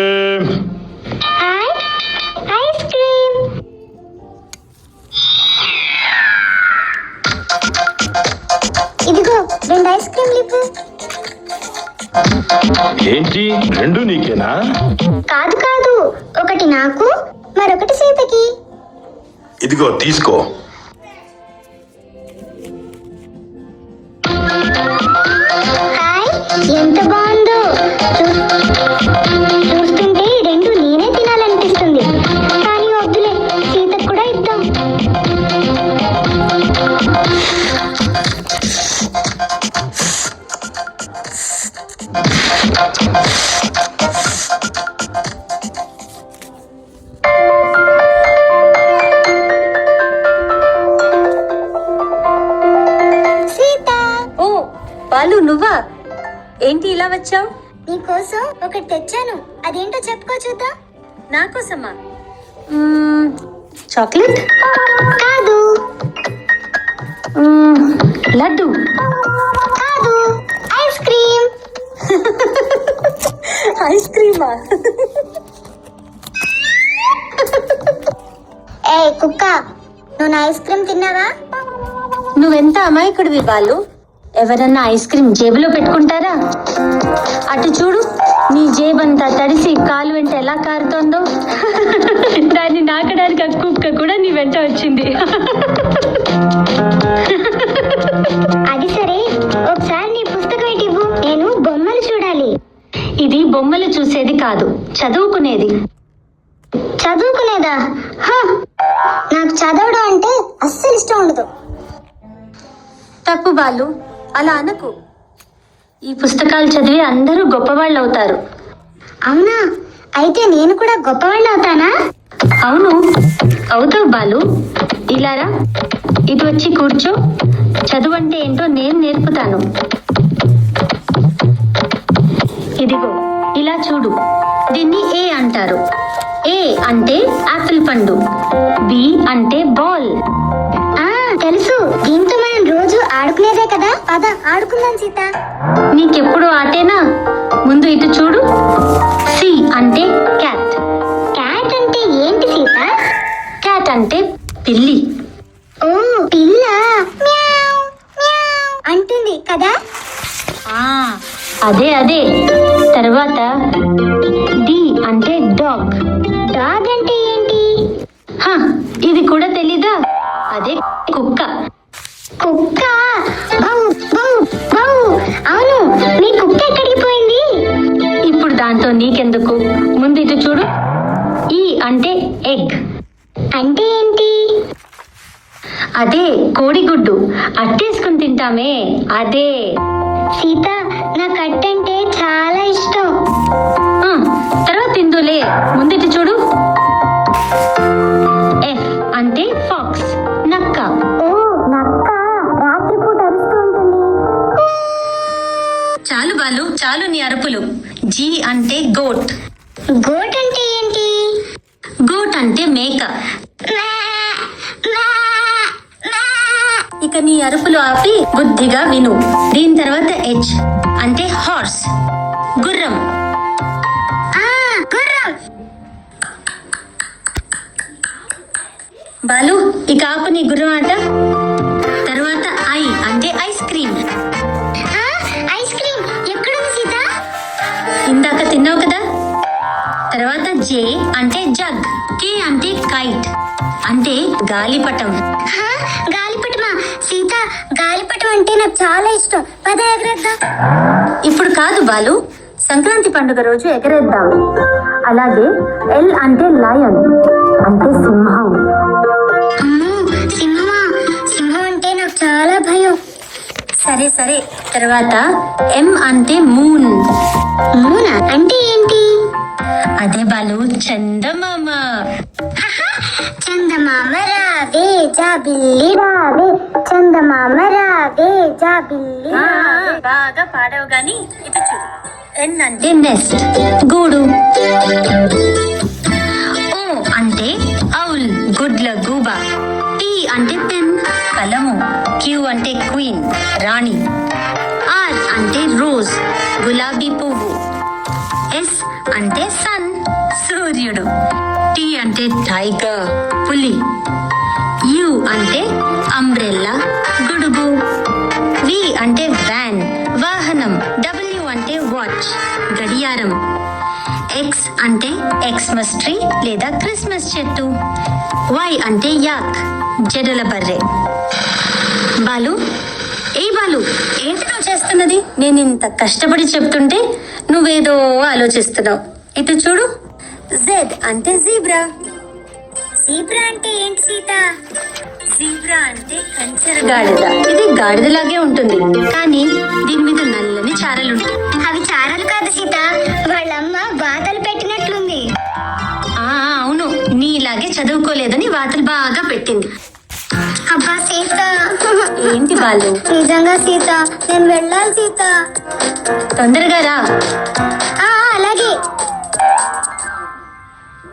Cream. Ice cream. ఇదిగో 2 ice క్రీమ్లు ఇవ్వు. ఏంటి 2 నీకేనా? కాదు కాదు, ఒకటి నాకు మరొకటి సీతకి. ఇదిగో తీసుకో. హాయ్, ఎంత బాగుందో. చూస్తుంటే 2 నేనే తినాలనిపిస్తుంది. కానీ వద్దులే, సీతకు కూడా ఇద్దాం. బాలు, నువ్వా? ఏంటి ఇలా వచ్చావు? నీకోసం ఒకటి తెచ్చాను. అదేంటో చెప్పుకో చూద్దాం. నా కోసమా? చాక్లెట్ కాదు. లడ్డు కాదు. Ice cream. ఐస్ క్రీమా? ఏ కుక్క, నువ్వు ఐస్ క్రీమ్ తిన్నావా? నువ్వెంత అమాయకుడివి బాలు. ఎవరన్నా ఐస్ క్రీమ్ జేబులో పెట్టుకుంటారా? అటు చూడు, నీ జేబంతా తడిసి కాలు వెంట ఎలా కారుతోందో. దాన్ని నాకడానికి ఆ కుక్క కూడా నీ వెంట వచ్చింది. అది సరే, ఒకసారి నీ పుస్తకం ఇవ్వు, నేను బొమ్మలు చూడాలి. ఇది బొమ్మలు చూసేది కాదు, చదువుకునేది. చదువుకునేదా? నాకు చదవడం అంటే అస్సలు ఇష్టం ఉండదు. తప్పు బాలు, అలా అనకు. ఈ పుస్తకాలు చదివి అందరూ గొప్పవాళ్ళు అవుతారు. అవునా? అయితే నేను కూడా గొప్పవాడిని అవుతానా? అవును, అవుతావు బాలు. ఇలారా, ఇటు వచ్చి కూర్చో. చదువు అంటే ఏంటో నేను నేర్పుతాను. ఇదిగో ఇలా చూడు. దీన్ని ఏ అంటారు. ఏ అంటే ఆపిల్ పండు, బి అంటే బాల్. తెలుసు, దీంతో మనం రోజు ఆడుకునేదే కదా. పద ఆడుకుందాం సీత. నీకెప్పుడు ఆటేనా? ముందు ఇటు చూడు. సి అంటే క్యాట్. క్యాట్ అంటే ఏంటి సీత? క్యాట్ అంటే పిల్లి. ఓ, పిల్ల మ్యావ్ మ్యావ్ అంటుంది కదా. అదే అదే. తర్వాత డి అంటే డాగ్. డాగ్ అంటే ఏంటి? ఇది కూడా తెలీదా? అదే కుక్క. కుక్క? బౌ బౌ బౌ. అవును, మీ కుక్క ఎక్కడికి పోయింది? ఇప్పుడు దాంతో నీకెందుకు, ముందు ఇటు చూడు. ఈ అంటే ఎగ్. అంటే ఏంటి? అదే కోడిగుడ్డు, అట్టేసుకుని తింటామే అదే. సీత, నాకు అట్టంటే చాలా ఇష్టం. తర్వాత తిందులే, ముందు ఇటు చూడు. ఎఫ్ అంటే ఫాక్స్, నక్క. ఓ, నక్క రాత్రిపూట అరుస్తూ ఉంటుంది. చాలు బాలు, చాలు నీ అరుపులు. జీ అంటే గోట్. గోట్ అంటే ఏంటి? గోట్ అంటే మేక. ఇక నీ అరుపులు ఆపి బుద్ధిగా విను. దీని తర్వాత హెచ్ అంటే హార్స్, గుర్రం. గుర్రం. బాలు, ఇక ఆపు నీ గుర్రం ఆట. తర్వాత ఐ అంటే ఐస్ క్రీమ్. ఐస్ క్రీమ్ ఎక్కడుంది సీత? ఇందాక తిన్నావు కదా. తర్వాత జే అంటే జగ్. కే అంటే కైట్, అంటే గాలిపటం. గాలిపటమా? సీత, గాలిపటం అంటే నాకు చాలా ఇష్టం. పద ఎగరేద్దాం. ఇప్పుడు కాదు బాలు, సంక్రాంతి పండుగ రోజు ఎగరేద్దాం. అలాగే ఎల్ అంటే లయన్, అంటే సింహం. సింహమా? సింహం అంటే నాకు చాలా భయం. సరే సరే. తర్వాత ఎం అంటే మూన్. మూనా అంటే ఏంటి? అదే బాలు, చందమామ. చందమామ రావే జాబిల్లి రావే, చందమామ రావే జాబిల్లి. బాగా పాడావు గాని ఇటు చూడు. ఎన్ అంటే నెస్ట్, గూడు. ఓ అంటే ఔల్, గుడ్ల గూబ. టీ అంటే పెన్, కలము. క్యూ అంటే క్వీన్, రాణి. ఆర్ అంటే రోజ్, గులాబీ పువ్వు. ఎస్ అంటే సన్, సూర్యుడు. టీ అంటే టైగర్, పులి. యు అంటే అంబ్రెల్లా, గొడుగు. వి అంటే వ్యాన్, వాహనం. డబ్ల్యూ అంటే వాచ్, గడియారం. ఎక్స్ అంటే ఎక్స్మస్ ట్రీ లేదా క్రిస్మస్ చెట్టు. వై అంటే యాక్, జడల బర్రె. బాలు, ఏ బాలు, ఏంటి నువ్వు చేస్తున్నది? నేను ఇంత కష్టపడి చెప్తుంటే నువ్వేదో ఆలోచిస్తున్నావు. ఇటు చూడు. జెడ్ అంటే జీబ్రా. జీబ్రా అంటే ఏంటి సీత? జీబ్రా అంటే కంచెర గాడిద. ఇది గాడిదలాగే ఉంటుంది, కానీ దీని మీద నల్లని చారలుంటాయి. అవి చారలు కాదు సీత, వాళ్ళమ్మ బాధలు పెట్టినట్లుంది. అవును, నీలాగే చదువుకోలేదని వాతలు బాగా పెట్టింది. అబ్బా సీత, ఏంటి బాలు? నిజంగా సీత, నేను వెళ్ళాలి సీత. తొందరగా రా. అలాగే.